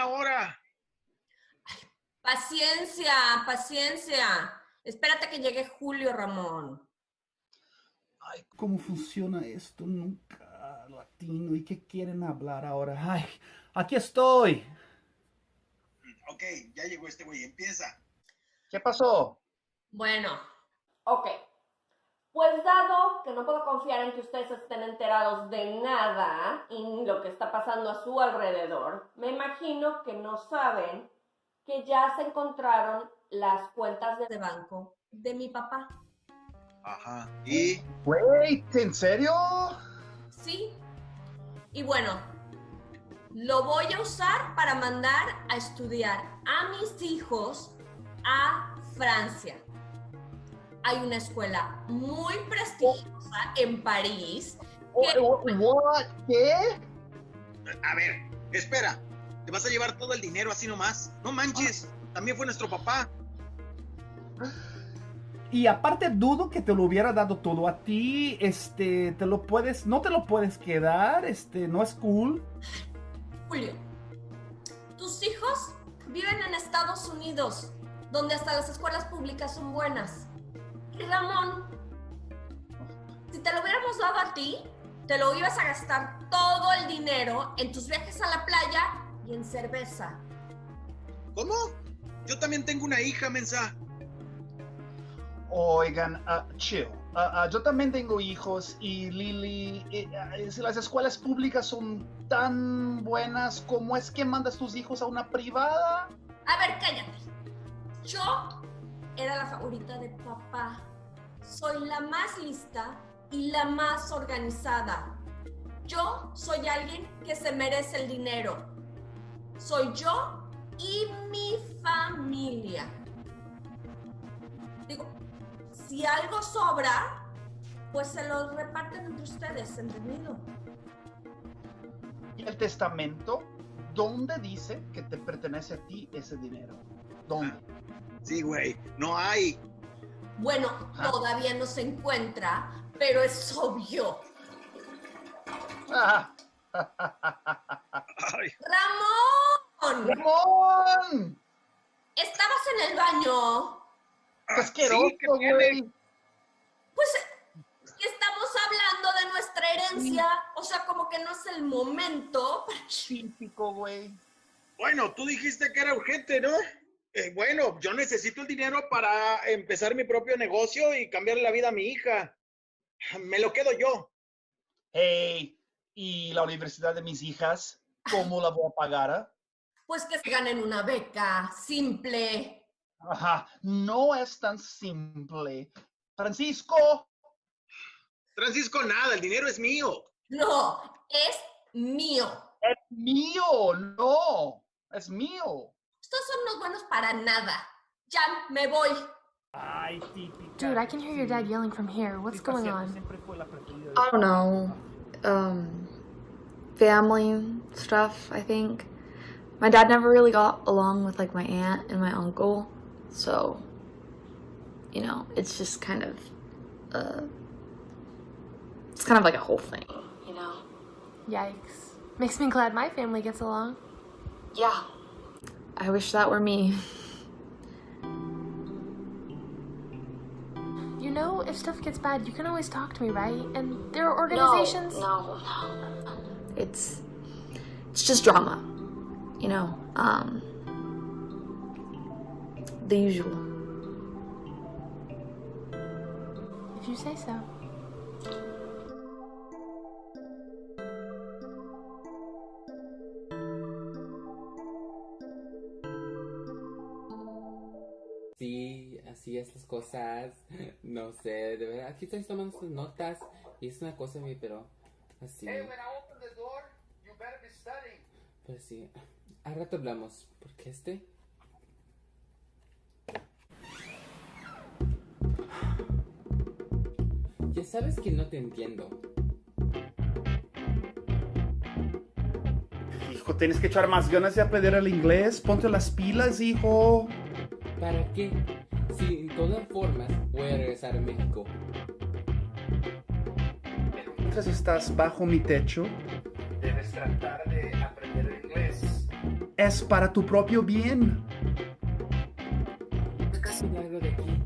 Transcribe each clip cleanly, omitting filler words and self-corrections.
una hora. Paciencia, paciencia. Espérate que llegue Julio, Ramón. Ay, ¿cómo funciona esto? Nunca latino. ¿Y qué quieren hablar ahora? Ay, aquí estoy. Ok, ya llegó este güey, empieza. ¿Qué pasó? Bueno, ok. Pues dado que no puedo confiar en que ustedes estén enterados de nada y lo que está pasando a su alrededor, me imagino que no saben que ya se encontraron las cuentas de banco de mi papá. Ajá, ¿y? Wait, ¿en serio? Sí. Y bueno, lo voy a usar para mandar a estudiar a mis hijos a Francia. Hay una escuela muy prestigiosa en París. ¿Qué? A ver, espera. ¿Te vas a llevar todo el dinero así nomás? No manches, también fue nuestro papá. Y aparte dudo que te lo hubiera dado todo a ti. No te lo puedes quedar. No es cool. Julio, tus hijos viven en Estados Unidos, donde hasta las escuelas públicas son buenas. Y Ramón, si te lo hubiéramos dado a ti, te lo ibas a gastar todo el dinero en tus viajes a la playa y en cerveza. ¿Cómo? Yo también tengo una hija, mensa. Oigan, chill. Yo también tengo hijos y Lili, si las escuelas públicas son tan buenas, ¿cómo es que mandas tus hijos a una privada? A ver, cállate. Yo era la favorita de papá. Soy la más lista y la más organizada. Yo soy alguien que se merece el dinero. Soy yo y mi familia. Digo, si algo sobra, pues se lo reparten entre ustedes, ¿entendido? ¿Y el testamento? ¿Dónde dice que te pertenece a ti ese dinero? ¿Dónde? Sí, güey, no hay. Bueno, todavía no se encuentra, pero es obvio. Ay. ¡Ramón! ¡Ramón! ¿Estabas en el baño? ¡Qué asqueroso, sí, ¿qué güey! Pues estamos hablando de nuestra herencia, o sea, como que no es el momento. Típico, güey. Bueno, tú dijiste que era urgente, ¿no? Bueno, yo necesito el dinero para empezar mi propio negocio y cambiarle la vida a mi hija. Me lo quedo yo. Hey, ¿y la universidad de mis hijas? ¿Cómo la voy a pagar? Pues que se ganen una beca, simple. Ajá, no es tan simple. Francisco. Francisco, nada, el dinero es mío. No, es mío. Es mío, no. Es mío. Ustedes son unos buenos para nada. Ya, me voy. Ay, típica. Dude, I can hear your dad yelling from here. What's going on? I don't know. Family stuff, I think. My dad never really got along with like my aunt and my uncle, so you know, it's just kind of it's kind of like a whole thing, you know. Yikes. Makes me glad my family gets along. Yeah. I wish that were me. You know, if stuff gets bad, you can always talk to me, right? And there are organizations... No. It's just drama. You know, the usual. If you say so. Sí, así es las cosas. No sé, de verdad. Aquí estoy tomando sus notas y es una cosa, pero así. Hey, when I open the door, you better be studying. Pues sí. Al rato hablamos. Porque ya sabes que no te entiendo. Hijo, tienes que echar más ganas de aprender el inglés. Ponte las pilas, hijo. ¿Para qué? Si de todas formas voy a regresar a México. Mientras estás bajo mi techo, Debes tratar de aprender el inglés. es para tu propio bien. ¿Acaso largo de aquí?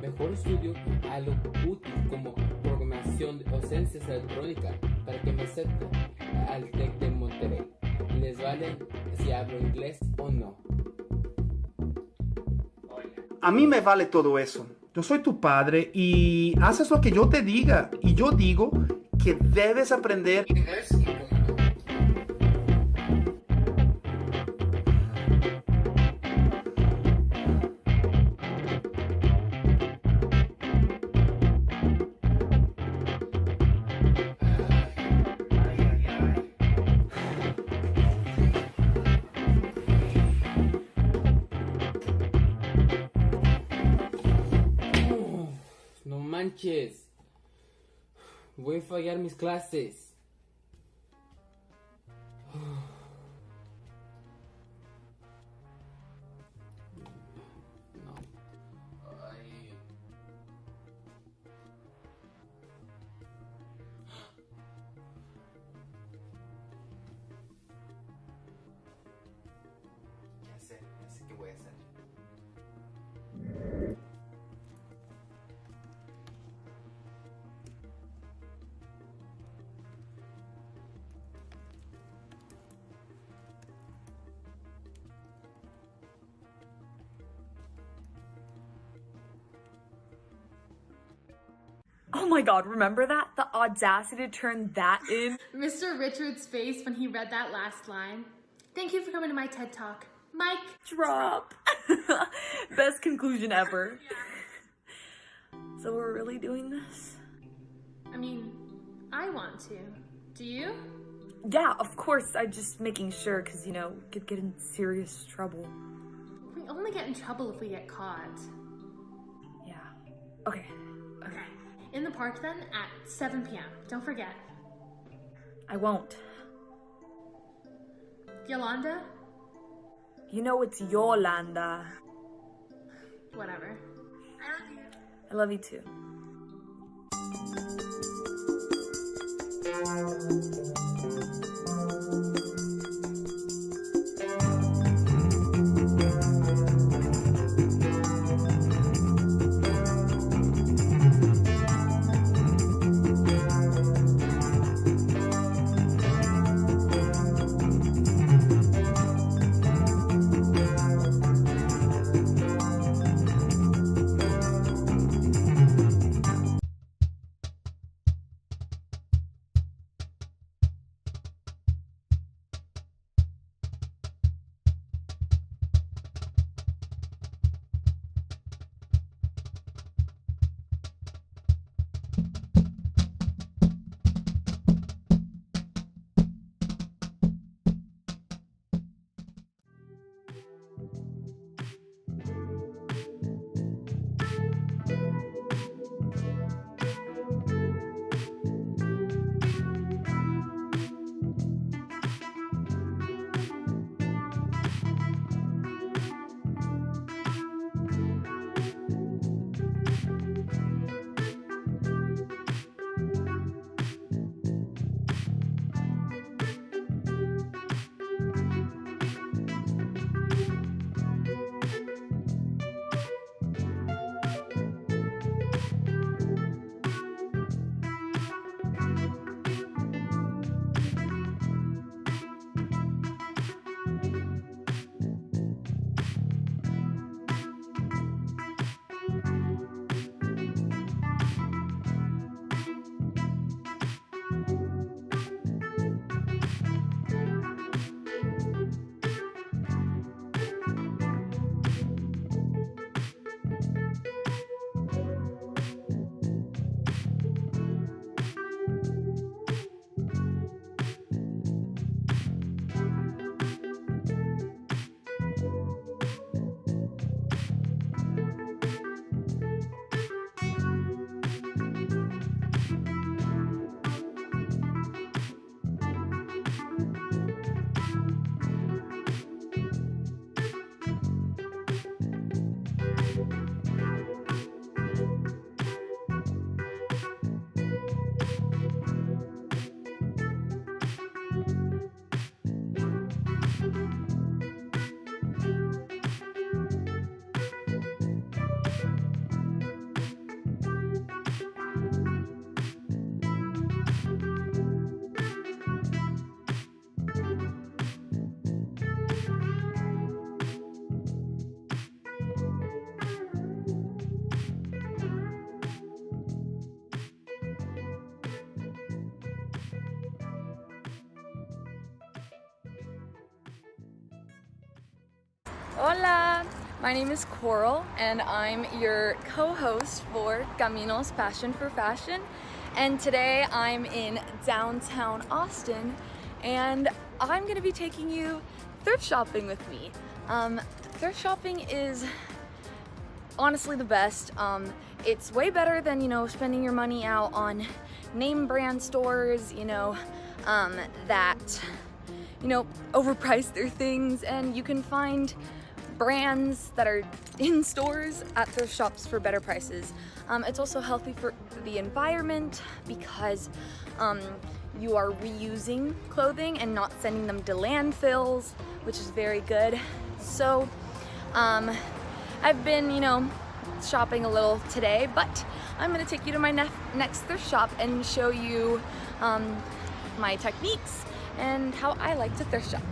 Mejor estudio a lo útil como programación o ciencias electrónicas para que me acepten al TEC de Monterrey. ¿Les vale si hablo inglés o no? A mí me vale todo eso. Yo soy tu padre y haces lo que yo te diga. Y yo digo que debes aprender Inglés. No manches. Voy a fallar mis clases. No. Ay. Ya sé qué voy a hacer. Oh my god, remember that? The audacity to turn that in. Mr. Richards' face when he read that last line. Thank you for coming to my TED Talk. Mike. Drop. Best conclusion ever. So we're really doing this? I mean, I want to. Do you? Yeah, of course. I'm just making sure because, you know, we could get in serious trouble. We only get in trouble if we get caught. Yeah. Okay. In the park then at 7 p.m. Don't forget. I won't. Yolanda? You know it's Yolanda. Whatever. I love you too. Hola! My name is Coral, and I'm your co-host for Camino's Passion for Fashion. And today I'm in downtown Austin, and I'm gonna be taking you thrift shopping with me. Thrift shopping is honestly the best. It's way better than, spending your money out on name brand stores, that, overprice their things, and you can find brands that are in stores at thrift shops for better prices. It's also healthy for the environment because you are reusing clothing and not sending them to landfills, which is very good. So I've been, shopping a little today, but I'm gonna take you to my next thrift shop and show you my techniques and how I like to thrift shop.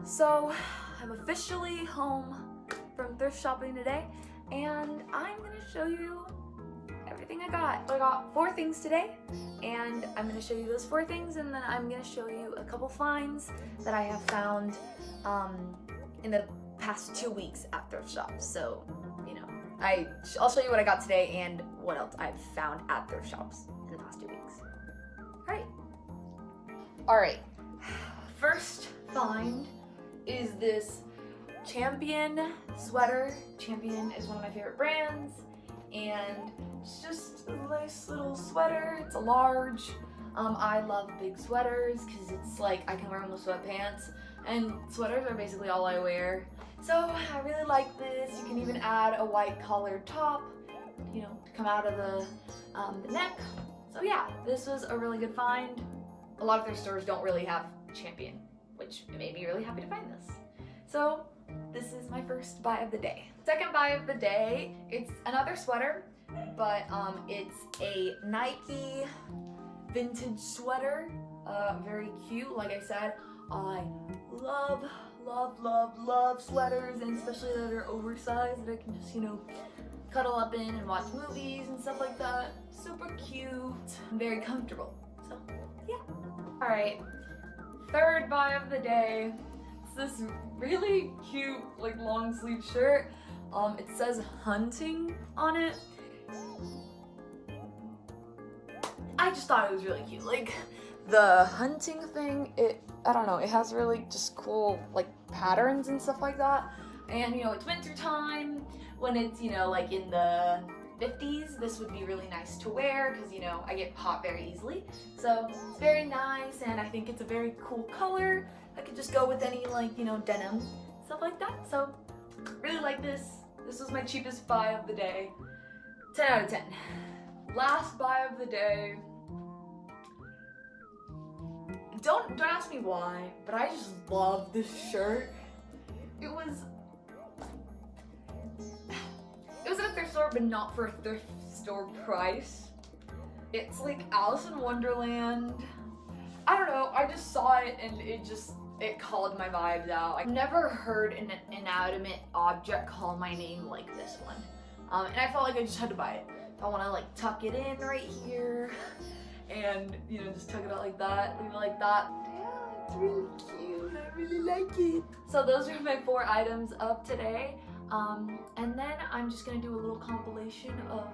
So I'm officially home from thrift shopping today, and I'm gonna show you everything I got. I got 4 things today, and I'm gonna show you those 4 things, and then I'm gonna show you a couple finds that I have found in the past 2 weeks at thrift shops. So, I'll show you what I got today and what else I've found at thrift shops in the past 2 weeks. All right. First find is this Champion sweater. Champion is one of my favorite brands, and it's just a nice little sweater. It's a large. I love big sweaters because it's like I can wear them with sweatpants, and sweaters are basically all I wear. So I really like this. You can even add a white collared top, to come out of the neck. So yeah, this was a really good find. A lot of their stores don't really have Champion, which made me really happy to find this. So this is my first buy of the day. Second buy of the day, it's another sweater, but it's a Nike vintage sweater. Very cute. Like I said, I love sweaters, and especially that are oversized that I can just, cuddle up in and watch movies and stuff like that. Super cute, very comfortable. So yeah. All right. Third buy of the day, it's this really cute long sleeve shirt. It says hunting on it. I just thought it was really cute. The hunting thing, I don't know, it has really just cool patterns and stuff like that. And it's winter time when it's in the 50s, this would be really nice to wear because, I get hot very easily. So it's very nice, and I think it's a very cool color. I could just go with any denim, stuff like that. So really like this. This was my cheapest buy of the day. 10 out of 10. Last buy of the day. Don't ask me why, but I just love this shirt. It was at a thrift store, but not for a thrift store price. It's like Alice in Wonderland. I don't know, I just saw it and it called my vibes out. I've never heard an inanimate object call my name like this one. And I felt like I just had to buy it. I want to tuck it in right here and just tuck it out like that, leave it like that. Yeah, it's really cute. I really like it. So those are my 4 items of today. And then I'm just gonna do a little compilation of,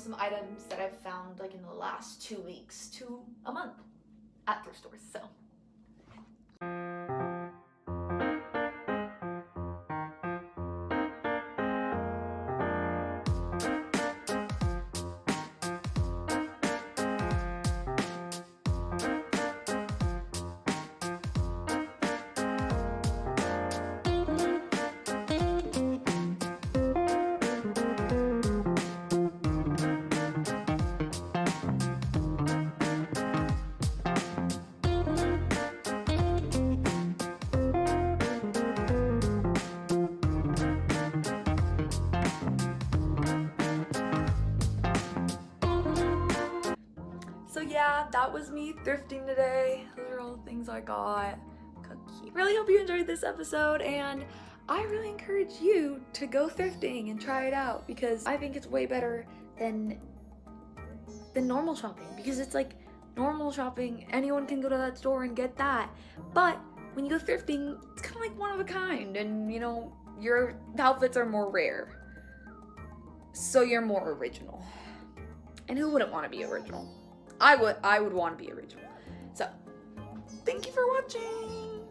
some items that I've found in the last 2 weeks to a month at thrift stores. So. So yeah, that was me thrifting today. Those are all the things I got. Cookie. Really hope you enjoyed this episode, and I really encourage you to go thrifting and try it out, because I think it's way better than normal shopping, because it's like normal shopping, anyone can go to that store and get that. But when you go thrifting, it's kind of like one of a kind, and you know, your outfits are more rare. So you're more original. And who wouldn't want to be original? I would want to be original. So, thank you for watching.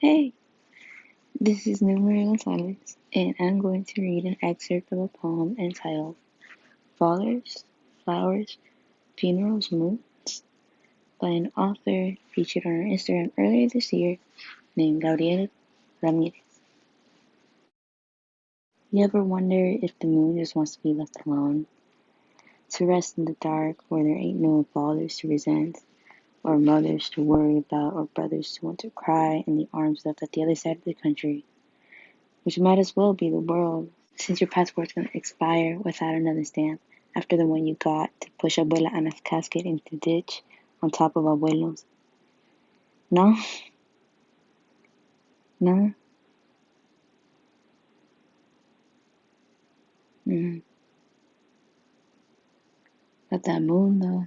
Hey, this is Maria Gonzalez, and I'm going to read an excerpt of a poem entitled Fathers, Flowers, Funerals, Moons by an author featured on our Instagram earlier this year named Gabriel Ramirez. You ever wonder if the moon just wants to be left alone? To rest in the dark where there ain't no fathers to resent, or mothers to worry about, or brothers to want to cry in the arms left at the other side of the country, which might as well be the world, since your passport's gonna expire without another stamp after the one you got to push Abuela Ana's casket into the ditch on top of Abuelos. No? No? But that moon, though,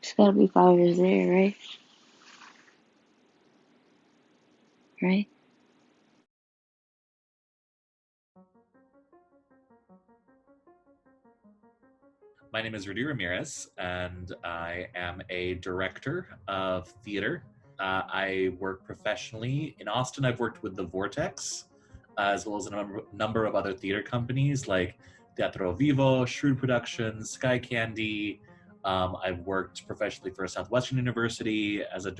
there's gotta be fathers there, right? right? My name is Rudy Ramirez, and I am a director of theater. I work professionally. In Austin, I've worked with The Vortex, as well as a number of other theater companies like Teatro Vivo, Shrewd Productions, Sky Candy. I've worked professionally for Southwestern University as a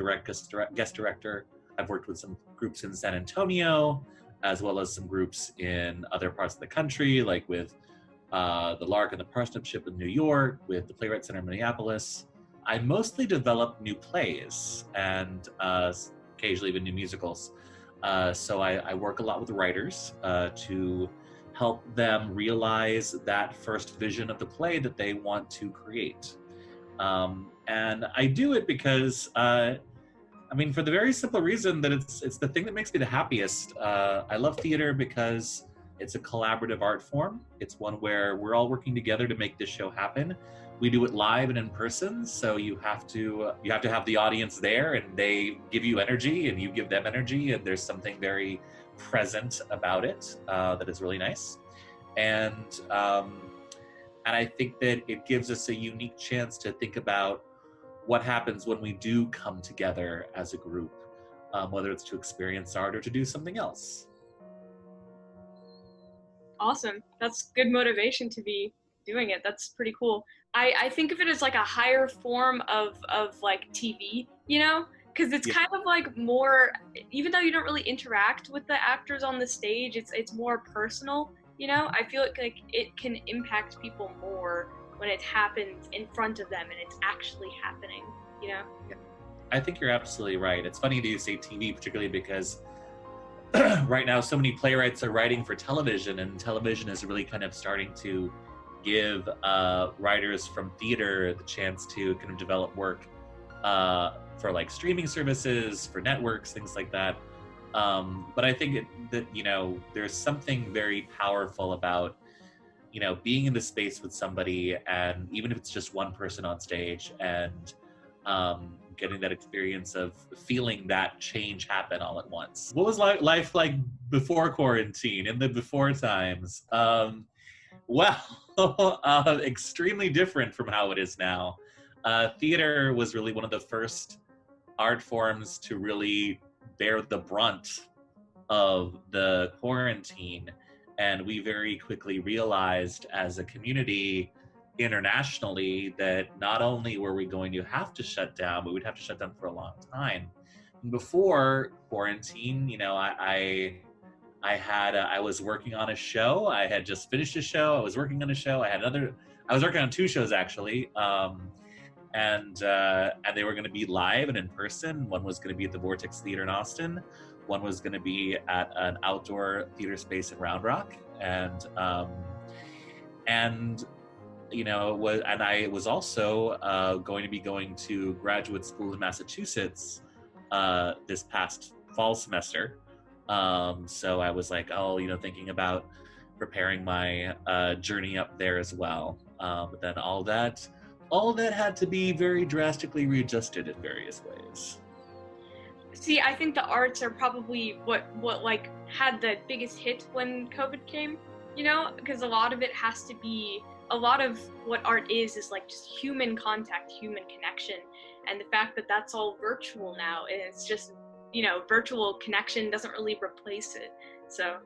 guest director. I've worked with some groups in San Antonio, as well as some groups in other parts of the country, like with the Lark and the Parsnip Ship in New York, with the Playwright Center in Minneapolis. I mostly develop new plays and occasionally even new musicals. So I work a lot with writers to help them realize that first vision of the play that they want to create. And I do it because, for the very simple reason that it's the thing that makes me the happiest. I love theater because it's a collaborative art form. It's one where we're all working together to make this show happen. We do it live and in person, so you have to have the audience there, and they give you energy, and you give them energy, and there's something very present about it that is really nice. And I think that it gives us a unique chance to think about what happens when we do come together as a group, whether it's to experience art or to do something else. Awesome. That's good motivation to be doing it. That's pretty cool. I think of it as like a higher form of like TV, because it's kind of like more, even though you don't really interact with the actors on the stage, it's more personal, I feel like it can impact people more when it happens in front of them and it's actually happening, Yeah. I think you're absolutely right. It's funny that you say TV, particularly because right now so many playwrights are writing for television, and television is really kind of starting to give writers from theater the chance to kind of develop work for like streaming services, for networks, things like that. But I think that there's something very powerful about being in the space with somebody, and even if it's just one person on stage, and getting that experience of feeling that change happen all at once. What was life like before quarantine, in the before times? Extremely different from how it is now. Theater was really one of the first art forms to really bear the brunt of the quarantine. And we very quickly realized as a community internationally that not only were we going to have to shut down, but we'd have to shut down for a long time. Before quarantine, I was working on a show. I had just finished a show. I was working on a show. I was working on two shows actually. And they were going to be live and in person. One was going to be at the Vortex Theater in Austin. One was going to be at an outdoor theater space in Round Rock. And I was also going to be going to graduate school in Massachusetts this past fall semester. So I was like, thinking about preparing my journey up there as well. But then all that had to be very drastically readjusted in various ways. See, I think the arts are probably what like had the biggest hit when COVID came, because a lot of it has to be, a lot of what art is like just human contact, human connection. And the fact that that's all virtual now, and it's just, virtual connection doesn't really replace it. So.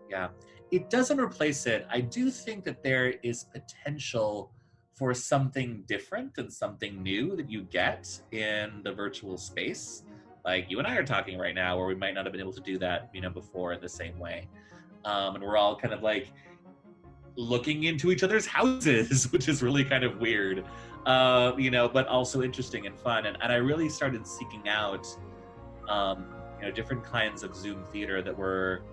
Yeah, it doesn't replace it. I do think that there is potential for something different and something new that you get in the virtual space. Like you and I are talking right now, where we might not have been able to do that, before in the same way. And we're all kind of like looking into each other's houses, which is really kind of weird, but also interesting and fun. And I really started seeking out, different kinds of Zoom theater that were,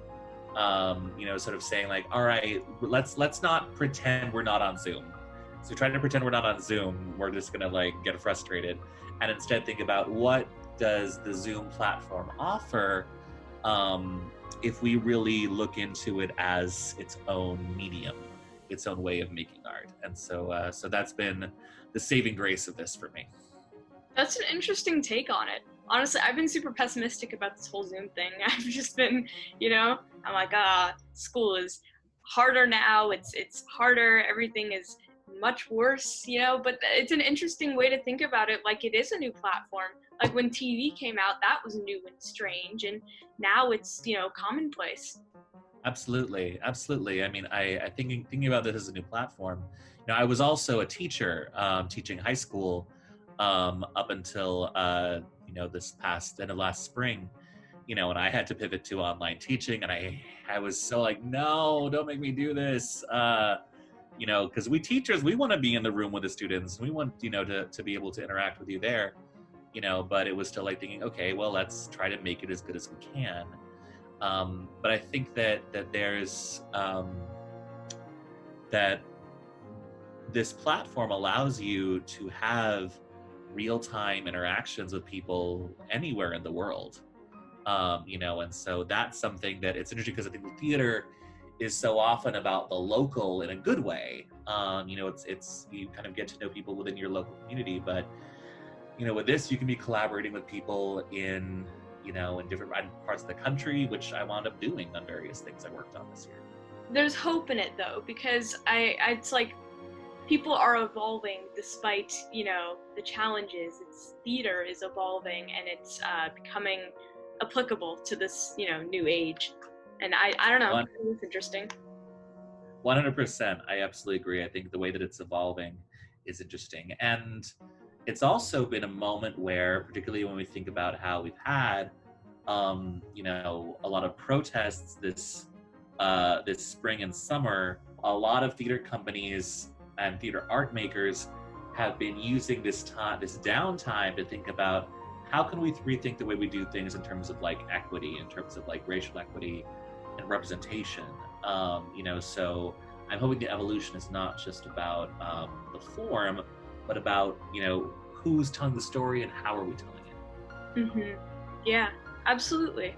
sort of saying like, all right, let's not pretend we're not on Zoom. So trying to pretend we're not on Zoom, we're just gonna like get frustrated, and instead think about what does the Zoom platform offer if we really look into it as its own medium, its own way of making art. And so that's been the saving grace of this for me. That's an interesting take on it. honestly, I've been super pessimistic about this whole Zoom thing. I've just been, I'm like, school is harder now. It's harder. Everything is much worse, but it's an interesting way to think about it. Like, it is a new platform. Like, when TV came out, that was new and strange, and now it's, commonplace. Absolutely. I mean, I thinking about this as a new platform. I was also a teacher, teaching high school, up until this past end of last spring, and I had to pivot to online teaching, and I was so like, no, don't make me do this, because we teachers, we want to be in the room with the students, we want to be able to interact with you there, but it was still like thinking, okay, well, let's try to make it as good as we can. But I think that there's that this platform allows you to have real-time interactions with people anywhere in the world, and so that's something that it's interesting, because I think the theater is so often about the local in a good way. It's you kind of get to know people within your local community, but with this, you can be collaborating with people in different parts of the country, which I wound up doing on various things I worked on this year. There's hope in it, though, because it's like people are evolving despite, the challenges. Theater is evolving, and it's becoming applicable to this, new age. And I don't know, it's interesting. 100%, I absolutely agree. I think the way that it's evolving is interesting. And it's also been a moment where, particularly when we think about how we've had, a lot of protests this spring and summer, a lot of theater companies and theater art makers have been using this downtime to think about how can we rethink the way we do things in terms of like equity, in terms of like racial equity and representation. So I'm hoping the evolution is not just about the form, but about, who's telling the story and how are we telling it. Mm-hmm. Yeah, absolutely.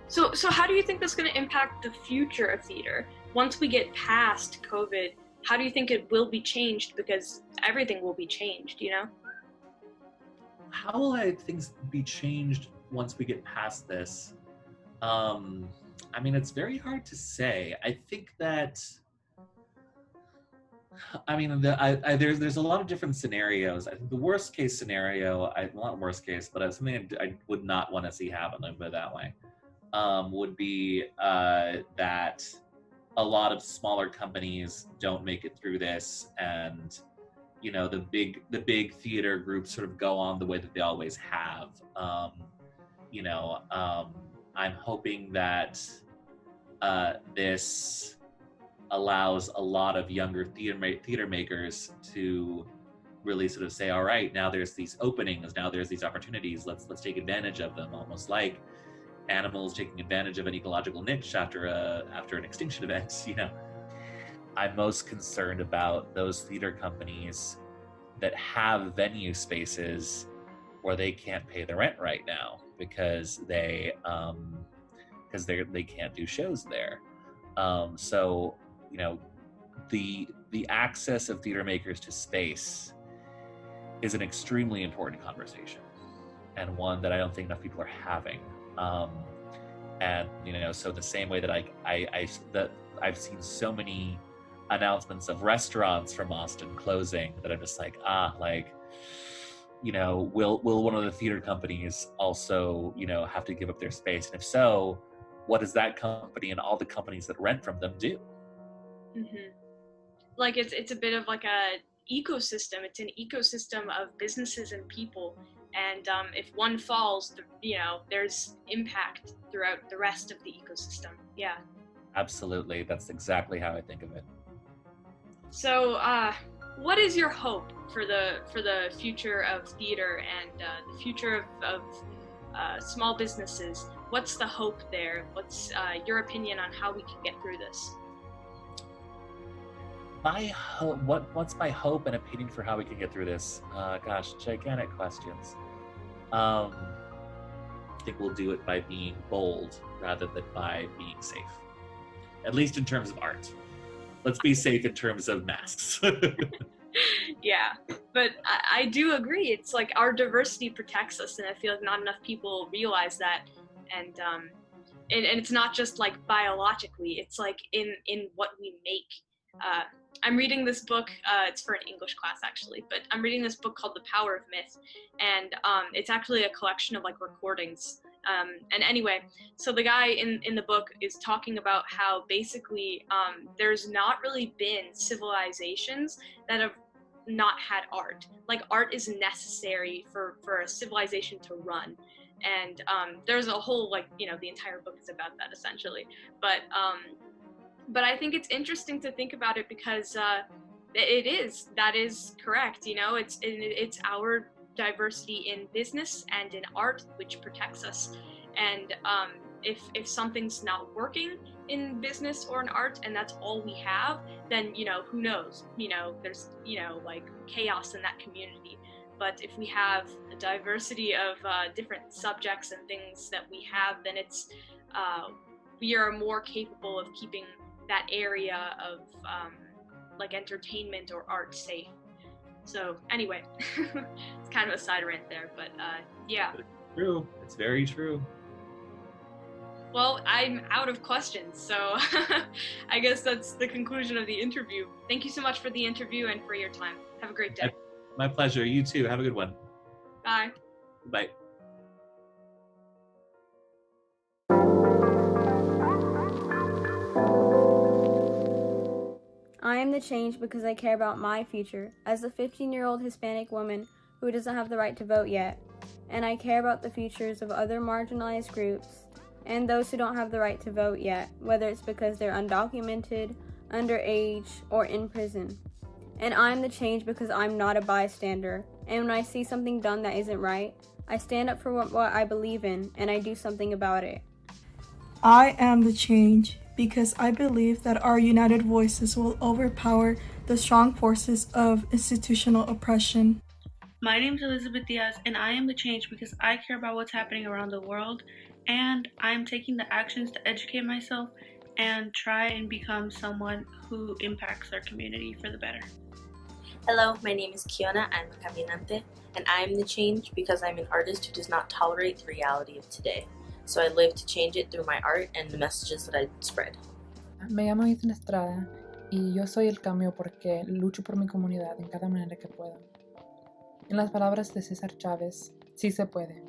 So how do you think that's going to impact the future of theater? Once we get past COVID, how do you think it will be changed? Because everything will be changed, How will things be changed once we get past this? I mean, it's very hard to say. I think that, there's a lot of different scenarios. I think the worst case scenario, not worst case, but something I would not want to see happen, let me put it that way, would be that a lot of smaller companies don't make it through this, and the big theater groups sort of go on the way that they always have. I'm hoping that this allows a lot of younger theater makers to really sort of say, all right, now there's these openings, now there's these opportunities, let's take advantage of them, almost like animals taking advantage of an ecological niche after an extinction event. I'm most concerned about those theater companies that have venue spaces where they can't pay the rent right now because they can't do shows there. So the access of theater makers to space is an extremely important conversation, and one that I don't think enough people are having. So the same way that I've seen so many announcements of restaurants from Austin closing that I'm just like, will one of the theater companies also, have to give up their space? And if so, what does that company and all the companies that rent from them do? Mm-hmm. Like it's a bit of like a ecosystem. It's an ecosystem of businesses and people. And if one falls, there's impact throughout the rest of the ecosystem. Yeah. Absolutely. That's exactly how I think of it. So, what is your hope for the future of theater and the future of small businesses? What's the hope there? What's your opinion on how we can get through this? What's my hope and opinion for how we can get through this? Gosh, gigantic questions. I think we'll do it by being bold rather than by being safe. At least in terms of art. Let's be safe in terms of masks. Yeah, but I do agree. It's like our diversity protects us, and I feel like not enough people realize that. And it's not just like biologically. It's like in what we make. I'm reading this book. It's for an English class actually, but I'm reading this book called The Power of Myth, and it's actually a collection of like recordings. And anyway, so the guy in the book is talking about how basically there's not really been civilizations that have not had art. Like art is necessary for a civilization to run. And there's a whole, like, you know, the entire book is about that essentially. But I think it's interesting to think about it because that is correct. You know, it's our diversity in business and in art which protects us. And if something's not working in business or in art and that's all we have, then, you know, who knows? You know, there's, you know, like chaos in that community. But if we have a diversity of different subjects and things that we have, then it's we are more capable of keeping that area of like entertainment or art safe. So anyway, it's kind of a side rant there, but yeah. It's true. It's very true. Well, I'm out of questions, so I guess that's the conclusion of the interview. Thank you so much for the interview and for your time. Have a great day. My pleasure. You too. Have a good one. Bye. Bye. I am the change because I care about my future as a 15-year-old Hispanic woman who doesn't have the right to vote yet. And I care about the futures of other marginalized groups and those who don't have the right to vote yet, whether it's because they're undocumented, underage, or in prison. And I'm the change because I'm not a bystander. And when I see something done that isn't right, I stand up for what I believe in and I do something about it. I am the change because I believe that our united voices will overpower the strong forces of institutional oppression. My name is Elizabeth Diaz, and I am the change because I care about what's happening around the world, and I am taking the actions to educate myself and try and become someone who impacts our community for the better. Hello, my name is Kiona. I'm a caminante, and I am the change because I'm an artist who does not tolerate the reality of today. So I live to change it through my art and the messages that I spread. Me llamo Ethan Estrada y yo soy el cambio porque lucho por mi comunidad en cada manera que puedo. En las palabras de César Chávez, sí se puede.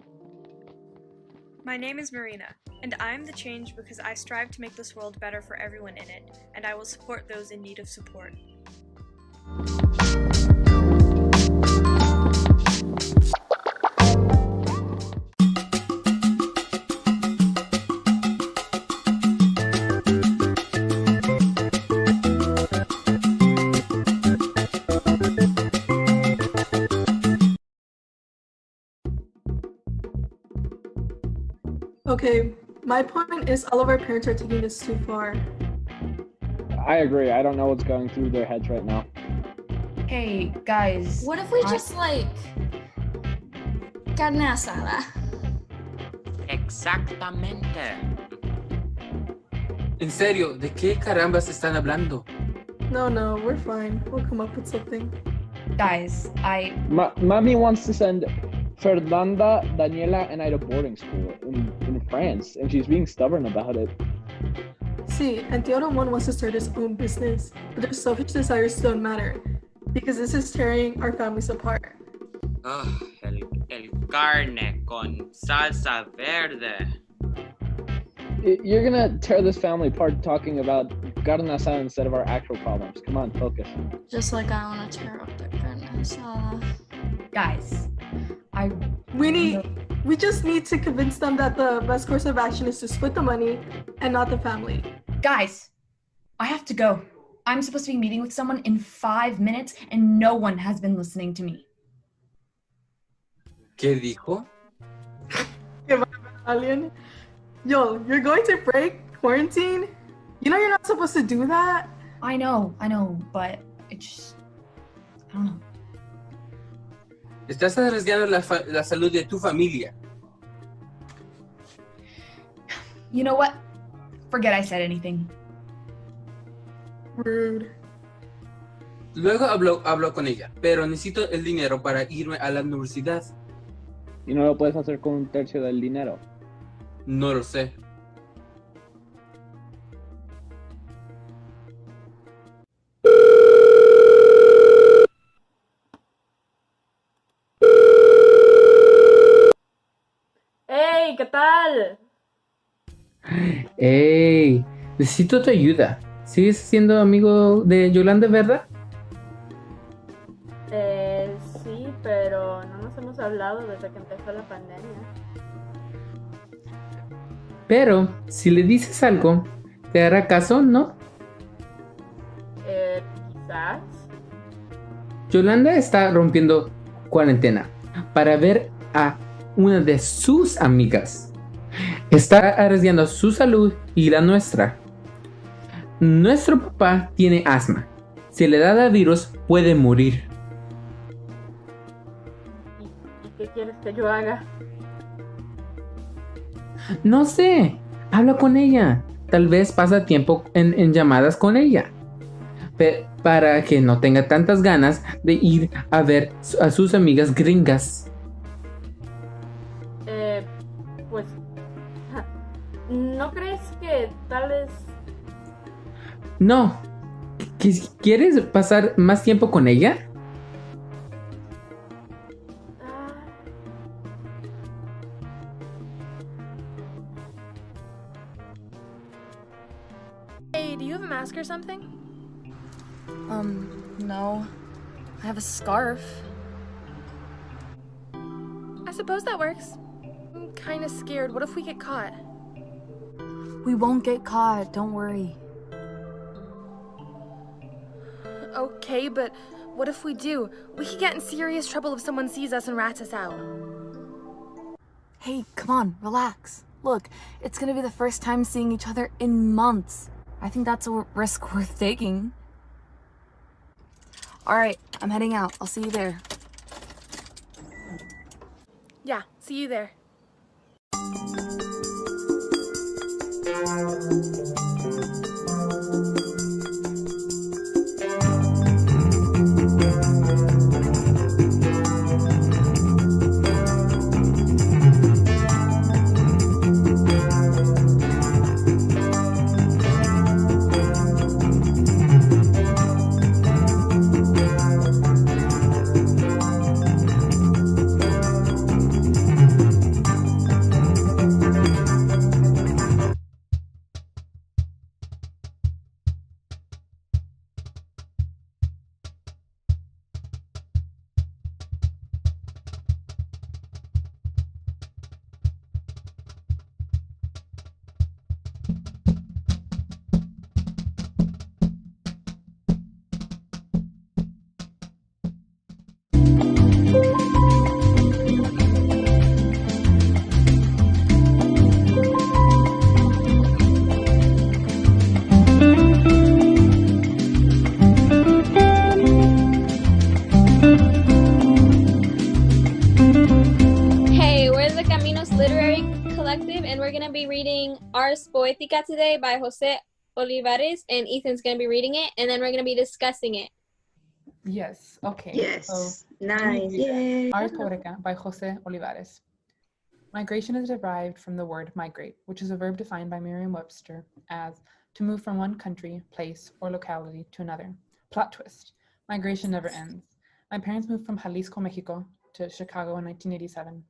My name is Marina, and I am the change because I strive to make this world better for everyone in it, and I will support those in need of support. Okay, my point is all of our parents are taking this too far. I agree. I don't know what's going through their heads right now. Hey, guys. What if we just like carne asada? Exactamente. En serio, ¿de qué carambas están hablando? No, we're fine. We'll come up with something. Guys, Mommy wants to send Fernanda, Daniela, and I to boarding school in France, and she's being stubborn about it. See, and Theo Ramon wants to start his own business, but their selfish desires don't matter, because this is tearing our families apart. Oh, el carne con salsa verde. You're gonna tear this family apart talking about carne asada instead of our actual problems. Come on, focus. Just like I want to tear up the carne asada. Guys, we just need to convince them that the best course of action is to split the money and not the family. Guys, I have to go. I'm supposed to be meeting with someone in 5 minutes and no one has been listening to me. ¿Qué dijo? Alien. Yo, you're going to break quarantine? You know you're not supposed to do that? I know, but it just, I don't know. Estás arriesgando la salud de tu familia. You know what? Forget I said anything. Rude. Luego hablo con ella, pero necesito el dinero para irme a la universidad. ¿Y no lo puedes hacer con 1/3 del dinero? No lo sé. ¡Hey! ¿Qué tal? ¡Ey! Necesito tu ayuda. ¿Sigues siendo amigo de Yolanda, verdad? Sí, pero no nos hemos hablado desde que empezó la pandemia. Pero, si le dices algo, ¿te hará caso, no? Quizás. Yolanda está rompiendo cuarentena para ver a una de sus amigas. Está arriesgando su salud y la nuestra. Nuestro papá tiene asma. Si le da el virus, puede morir. ¿Y qué quieres que yo haga? No sé. Habla con ella. Tal vez pasa tiempo en llamadas con ella. Para que no tenga tantas ganas de ir a ver a sus amigas gringas. Pues... ¿No crees que tal vez... No. ¿Quieres pasar más tiempo con ella? Hey, do you have a mask or something? No. I have a scarf. I suppose that works. I'm kind of scared. What if we get caught? We won't get caught, don't worry. Okay, but what if we do? We could get in serious trouble if someone sees us and rats us out. Hey, come on, relax. Look, it's gonna be the first time seeing each other in months. I think that's a risk worth taking. Alright, I'm heading out. I'll see you there. Yeah, see you there. Poetica today by José Olivarez, and Ethan's going to be reading it, and then we're going to be discussing it. Yes, okay. Yes, so, nice. Yay. Ars Poetica by José Olivarez. Migration is derived from the word migrate, which is a verb defined by Merriam-Webster as to move from one country, place, or locality to another. Plot twist. Migration never ends. My parents moved from Jalisco, Mexico to Chicago in 1987.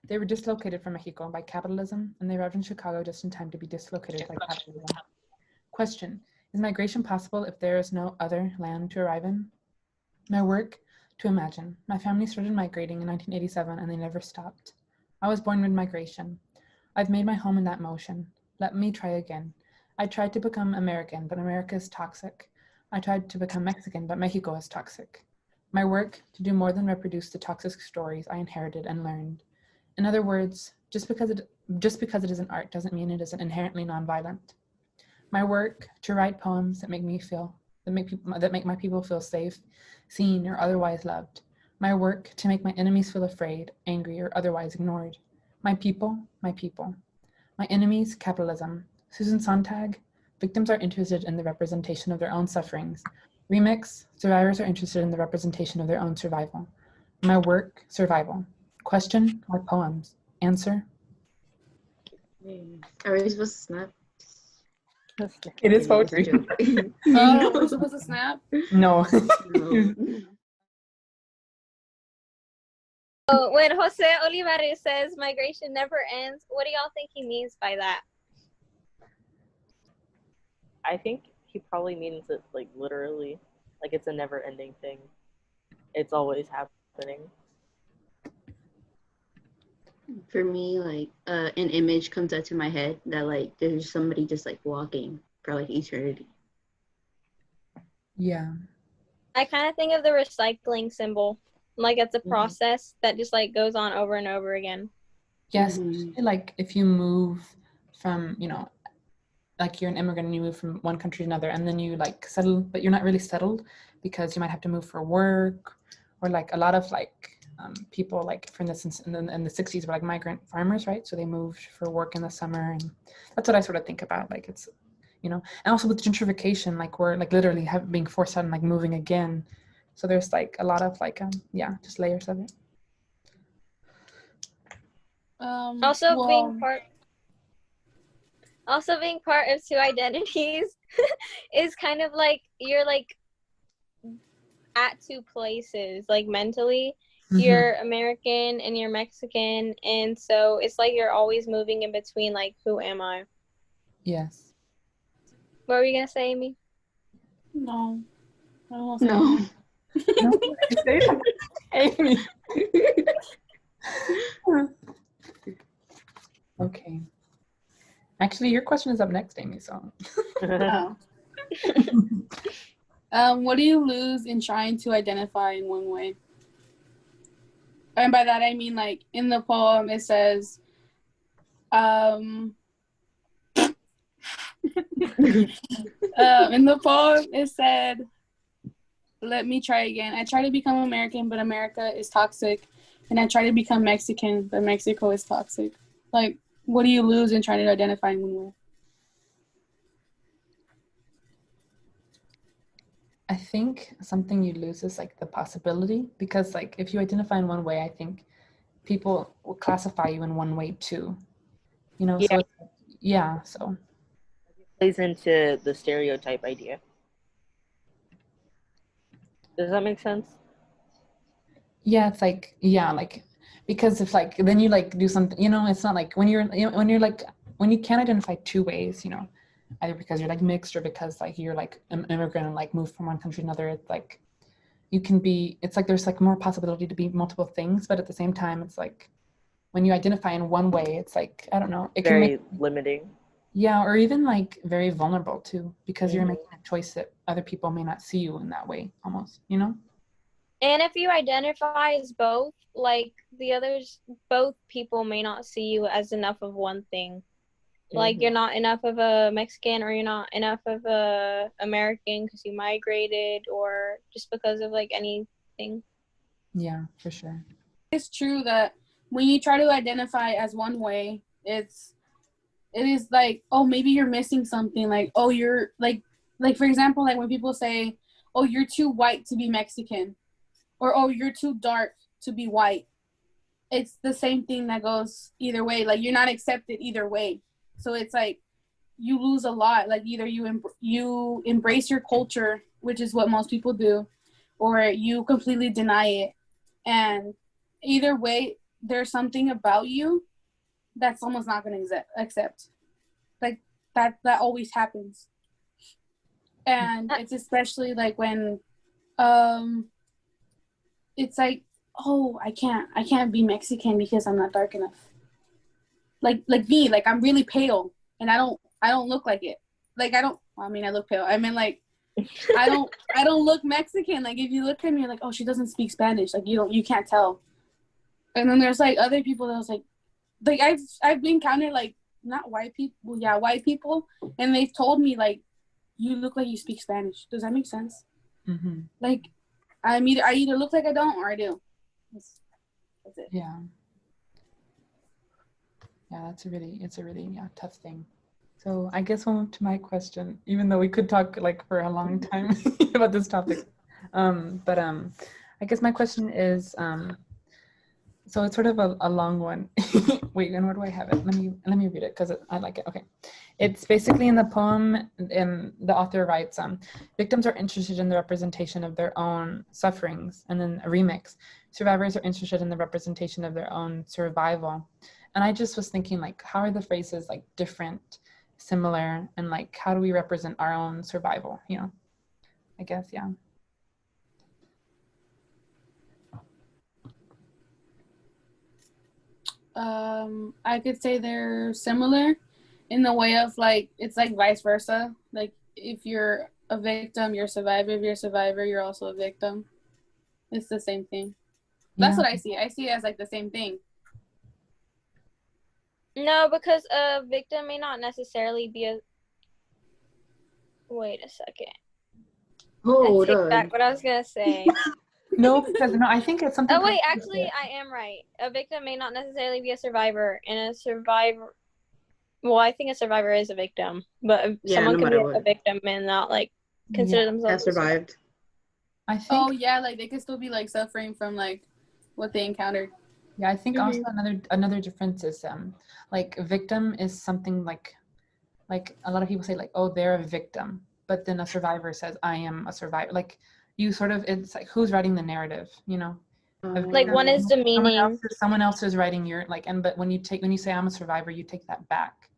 They were dislocated from Mexico by capitalism, and they arrived in Chicago just in time to be dislocated by capitalism. Question: is migration possible if there is no other land to arrive in? My work: to imagine. My family started migrating in 1987, and they never stopped. I was born mid-migration. I've made my home in that motion. Let me try again. I tried to become American, but America is toxic. I tried to become Mexican, but Mexico is toxic. My work: to do more than reproduce the toxic stories I inherited and learned. In other words, just because it isn't art doesn't mean it isn't inherently nonviolent. My work: to write poems that make my people feel safe, seen, or otherwise loved. My work: to make my enemies feel afraid, angry, or otherwise ignored. My people, my people. My enemies: capitalism. Susan Sontag: victims are interested in the representation of their own sufferings. Remix, survivors are interested in the representation of their own survival. My work, survival. Question, like poems. Answer. Are we supposed to snap? It is poetry. Oh, we're supposed to snap? No. Oh, when Jose Olivarez says migration never ends, what do y'all think he means by that? I think he probably means it like literally, like it's a never-ending thing. It's always happening. For me, like an image comes up to my head that like there's somebody just like walking for like eternity. Yeah. I kind of think of the recycling symbol. Like it's a process that just like goes on over and over again. Yes, like if you move from, you know, like you're an immigrant and you move from one country to another and then you like settle, but you're not really settled because you might have to move for work, or like a lot of like people like for instance in the 60s were like migrant farmers, right? So they moved for work in the summer, and that's what I sort of think about. Like it's, you know, and also with gentrification, like we're like literally being forced out and like moving again. So there's like a lot of like, yeah, just layers of it. Also being part of two identities is kind of like you're like at two places, like mentally. You're American and you're Mexican, and so it's like you're always moving in between, like, who am I? Yes. What were you gonna say, Amy? No. I don't want to say No. Amy. Okay. Actually, your question is up next, Amy, so. What do you lose in trying to identify in one way? And by that I mean, like, in the poem it says, in the poem it said, let me try again. I try to become American, but America is toxic. And I try to become Mexican, but Mexico is toxic. Like, what do you lose in trying to identify in one way? I think something you lose is like the possibility, because like if you identify in one way, I think people will classify you in one way too. You know, so it's, yeah, so. It plays into the stereotype idea. Does that make sense? Yeah, it's like, yeah, like, because if like, then you like do something, you know, it's not like when you're, you know, when you're like, when you can identify two ways, you know, either because you're like mixed or because like you're like an immigrant and like moved from one country to another, it's like, you can be, it's like there's like more possibility to be multiple things, but at the same time, it's like, when you identify in one way, it's like, I don't know, it can very limiting. Yeah, or even like very vulnerable too, because you're making a choice that other people may not see you in that way almost, you know? And if you identify as both, like the others, both people may not see you as enough of one thing. Like you're not enough of a Mexican, or you're not enough of a American because you migrated, or just because of like anything. Yeah, for sure. It's true that when you try to identify as one way, it is like, oh, maybe you're missing something. Like, oh, you're like for example, like when people say, oh, you're too white to be Mexican, or oh, you're too dark to be white. It's the same thing that goes either way. Like you're not accepted either way. So it's like you lose a lot. Like either you embrace your culture, which is what most people do, or you completely deny it. And either way, there's something about you that someone's not going to accept. Like that always happens. And it's especially like when it's like, oh, I can't be Mexican because I'm not dark enough. Like me, like I'm really pale and I don't look like it. Like I look pale. I mean, like I don't look Mexican. Like if you look at me, you're like, oh, she doesn't speak Spanish. Like you can't tell. And then there's like other people that was like I've encountered like white people, and they've told me like, you look like you speak Spanish. Does that make sense? Mm-hmm. Like I either look like I don't or I do. That's it. Yeah. Yeah, it's a really tough thing. So I guess on to my question, even though we could talk like for a long time about this topic. I guess my question is, so it's sort of a long one. Wait, and where do I have it? Let me read it because I like it. Okay. It's basically in the poem, and the author writes, victims are interested in the representation of their own sufferings, and then a remix. Survivors are interested in the representation of their own survival. And I just was thinking, like, how are the phrases like different, similar, and like how do we represent our own survival? You know, I guess, yeah. I could say they're similar in the way of like, it's like vice versa. Like if you're a victim, you're a survivor. If you're a survivor, you're also a victim. It's the same thing. That's what I see. I see it as like the same thing. No, because a victim may not necessarily be a... Wait a second. I take back what I was going to say. No, because no, I think it's something... Oh, wait, actually, I am right. A victim may not necessarily be a survivor, and a survivor... Well, I think a survivor is a victim, but someone can be a victim and not, like, consider themselves... Have survived. I think... Oh, yeah, like, they could still be, like, suffering from, like, what they encountered. Yeah, I think also another difference is, like, a victim is something like a lot of people say, like, oh, they're a victim, but then a survivor says, I am a survivor. Like, you sort of, it's like, who's writing the narrative, you know? Like, one is demeaning. Someone else is writing your, like, but when you say I'm a survivor, you take that back.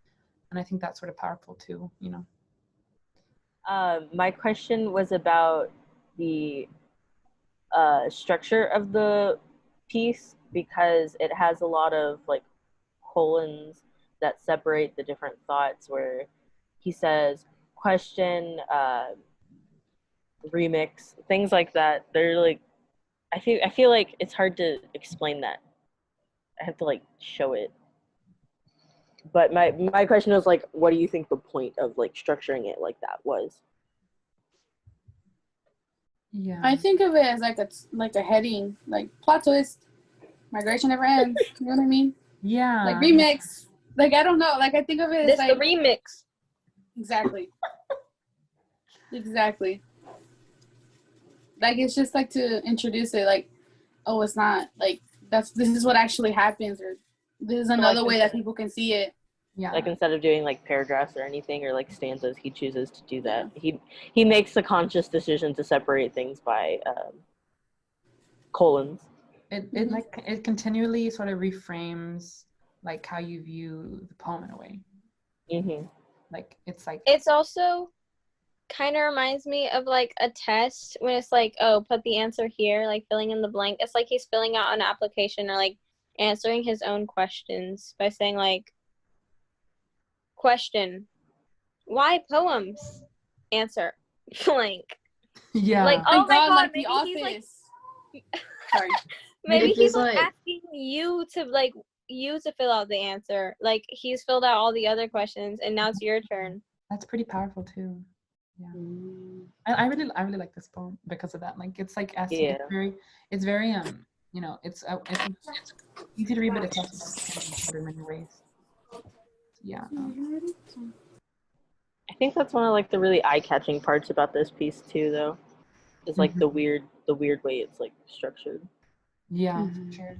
And I think that's sort of powerful too, you know? My question was about the structure of the piece, because it has a lot of like colons that separate the different thoughts, where he says question, remix, things like that. They're like, I feel like it's hard to explain that. I have to like show it. But my question was like, what do you think the point of like structuring it like that was? Yeah, I think of it as like a heading, like plot twist, migration never ends. You know what I mean? Yeah. Like remix. Like I don't know. Like I think of it as like the remix. Exactly. Exactly. Like it's just like to introduce it. Like, oh, it's not like this is what actually happens, or this is another way that people can see it. Yeah. Like instead of doing like paragraphs or anything or like stanzas, he chooses to do that. He makes the conscious decision to separate things by colons. It continually sort of reframes like how you view the poem in a way. Mm-hmm. Like it's also kind of reminds me of like a test when it's like, oh, put the answer here, like filling in the blank. It's like he's filling out an application or like answering his own questions by saying like, question, why poems? Answer, blank. Yeah. Like, oh my god, like maybe The Office. he's like, sorry. Maybe he's like asking you to fill out the answer. Like he's filled out all the other questions, and now it's your turn. That's pretty powerful too. Yeah. I really like this poem because of that. Like it's like asking. It's very you know, it's easy to read, but it's also in many ways. Yeah. I think that's one of like the really eye-catching parts about this piece too, though. Is like the weird way it's like structured. Yeah, sure.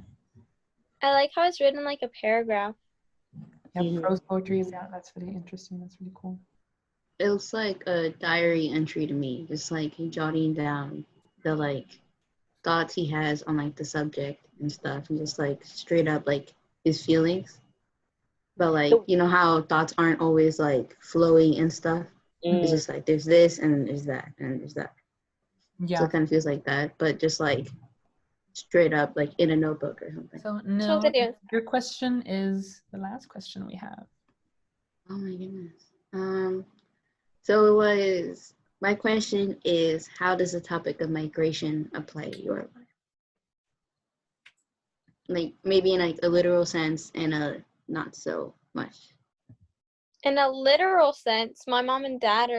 I like how it's written like a paragraph. Yeah, prose poetry is that's really interesting. That's really cool. It looks like a diary entry to me, just like jotting down the like thoughts he has on like the subject and stuff, and just like straight up like his feelings. But like, you know how thoughts aren't always like flowing and stuff. It's just like there's this and there's that and there's that. Yeah. So it kind of feels like that, but just like straight up like in a notebook or something. So no, your question is the last question we have. Oh my goodness. So my question is, how does the topic of migration apply to your life? Like maybe in like a literal sense and a not so much. In a literal sense, my mom and dad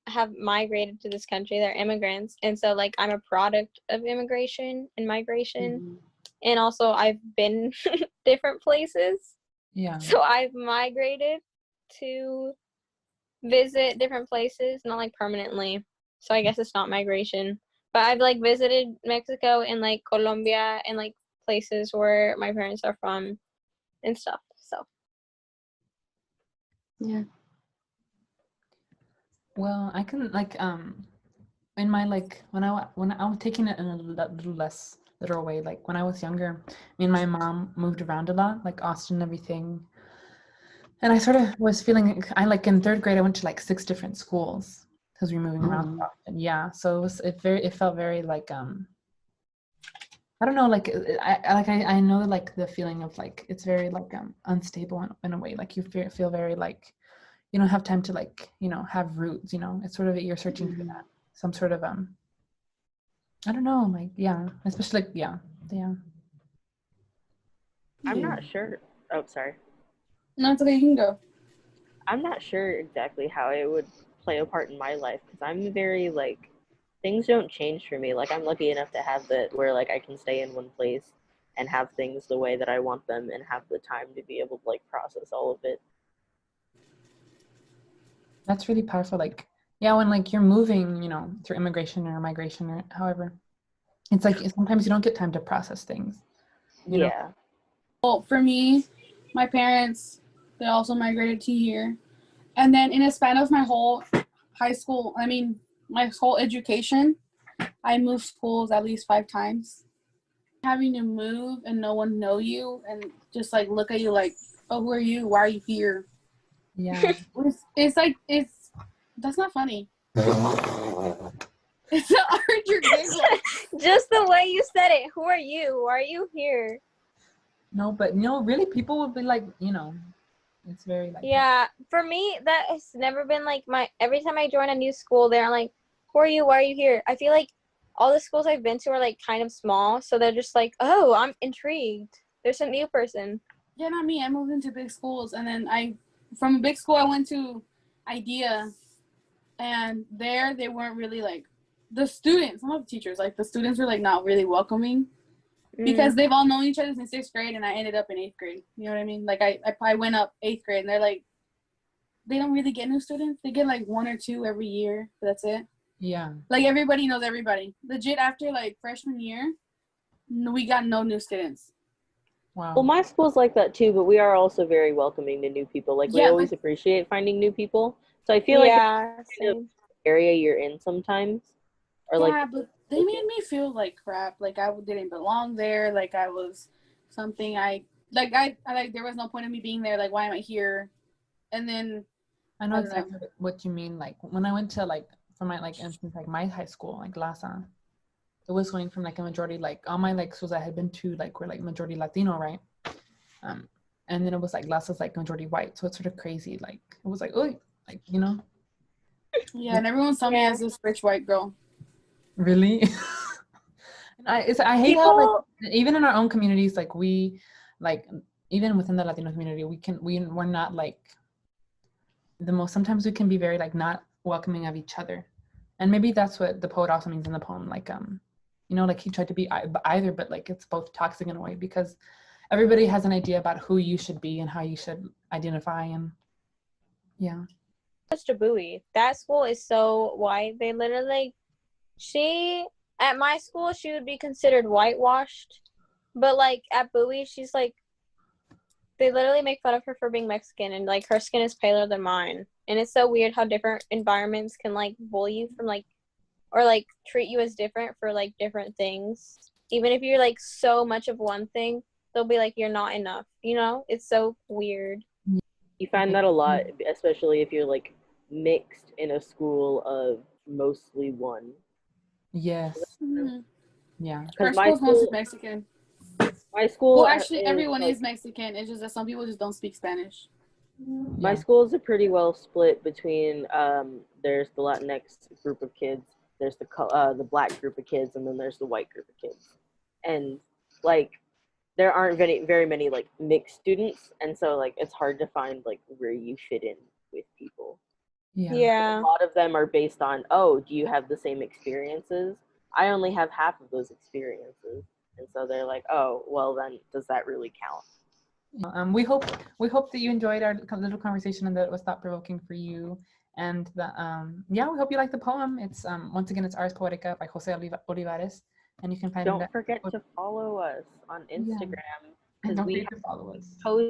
have migrated to this country. They're immigrants, and so like I'm a product of immigration and migration, and also I've been different places. Yeah. So I've migrated to visit different places, not like permanently. So I guess it's not migration. But I've like visited Mexico and like Colombia and like places where my parents are from and stuff. So yeah. Well, I can like in my like when I was taking it in a little less literal way, like when I was younger, me and my mom moved around a lot, like Austin and everything. And I sort of was feeling I like in third grade I went to like 6 different schools because we were moving around so often. Yeah, so it felt very like I don't know, like I know like the feeling of like it's very like unstable in a way, like you feel very like you don't have time to like, you know, have roots, you know. It's sort of you're searching for that some sort of I don't know, like yeah, especially like yeah. I'm not sure. Oh, sorry. No, it's okay, you can go. I'm not sure exactly how it would play a part in my life because I'm very like things don't change for me. Like I'm lucky enough to have that where like I can stay in one place and have things the way that I want them and have the time to be able to like process all of it. That's really powerful. Like, yeah, when like you're moving, you know, through immigration or migration or however, it's like sometimes you don't get time to process things. You know? Well, for me, my parents, they also migrated to here. And then in a span of my whole high school, my whole education, I moved schools at least 5 times. Having to move and no one know you and just like look at you like, oh, who are you? Why are you here? Yeah. That's not funny. It's not hard, you're giggling. Just the way you said it. Who are you? Why are you here? No, but you know, really people would be like, you know, it's very like yeah, for me that has never been like every time I join a new school they're like, who are you? Why are you here? I feel like all the schools I've been to are like kind of small, so they're just like, oh, I'm intrigued. There's a new person. Yeah, not me. I moved into big schools and then from a big school I went to IDEA, and there they weren't really like the students, some of the teachers, like the students were like not really welcoming because they've all known each other since 6th grade and I ended up in 8th grade. You know what I mean? Like I went up 8th grade and they're like, they don't really get new students. They get like 1 or 2 every year, but that's it. Yeah. Like everybody knows everybody. Legit after like freshman year, we got no new students. Wow. Well, my school's like that too, but we are also very welcoming to new people. Like we always appreciate finding new people. So I feel like it's kind of the area you're in sometimes. Or but they made me feel like crap. Like I didn't belong there. Like I was something I there was no point in me being there. Like why am I here? And then I know exactly what you mean. Like when I went to like for my like instance like my high school like Lhasa, it was going from like a majority like all my like schools I had been to like were like majority Latino, right? And then it was like Lasa's like majority white, so it's sort of crazy. Like it was like oh like you know. Yeah, and everyone saw me as this rich white girl. Really? I hate how like even in our own communities like we like even within the Latino community we're not like the most, sometimes we can be very like not welcoming of each other, and maybe that's what the poet also means in the poem, like you know, like he tried to be either, but like it's both toxic in a way because everybody has an idea about who you should be and how you should identify, and yeah. Mr. Bowie, that school is so white. They literally at my school she would be considered whitewashed, but like at Bowie she's like, they literally make fun of her for being Mexican and like her skin is paler than mine. And it's so weird how different environments can like bully you from like, or like treat you as different for like different things. Even if you're like so much of one thing, they'll be like, you're not enough, you know? It's so weird. You find that a lot, especially if you're like mixed in a school of mostly one. Yes. Mm-hmm. Yeah. Our school's mostly Mexican. My school. Well, actually, everyone is Mexican. It's just that some people just don't speak Spanish. My school is a pretty well split between there's the Latinx group of kids, there's the black group of kids, and then there's the white group of kids, and like there aren't very many like mixed students, and so like it's hard to find like where you fit in with people. Yeah. A lot of them are based on, oh, do you have the same experiences? I only have half of those experiences. And so they're like, oh, well then, does that really count? We hope that you enjoyed our little conversation and that it was thought-provoking for you. And we hope you like the poem. It's once again, it's Ars Poetica by Jose Olivarez, and you can find Don't forget to follow us on Instagram because we follow us. Post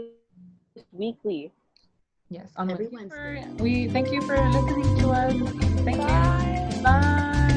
weekly. Yes, on every Wednesday. We thank you for listening to us. Thank you. Bye.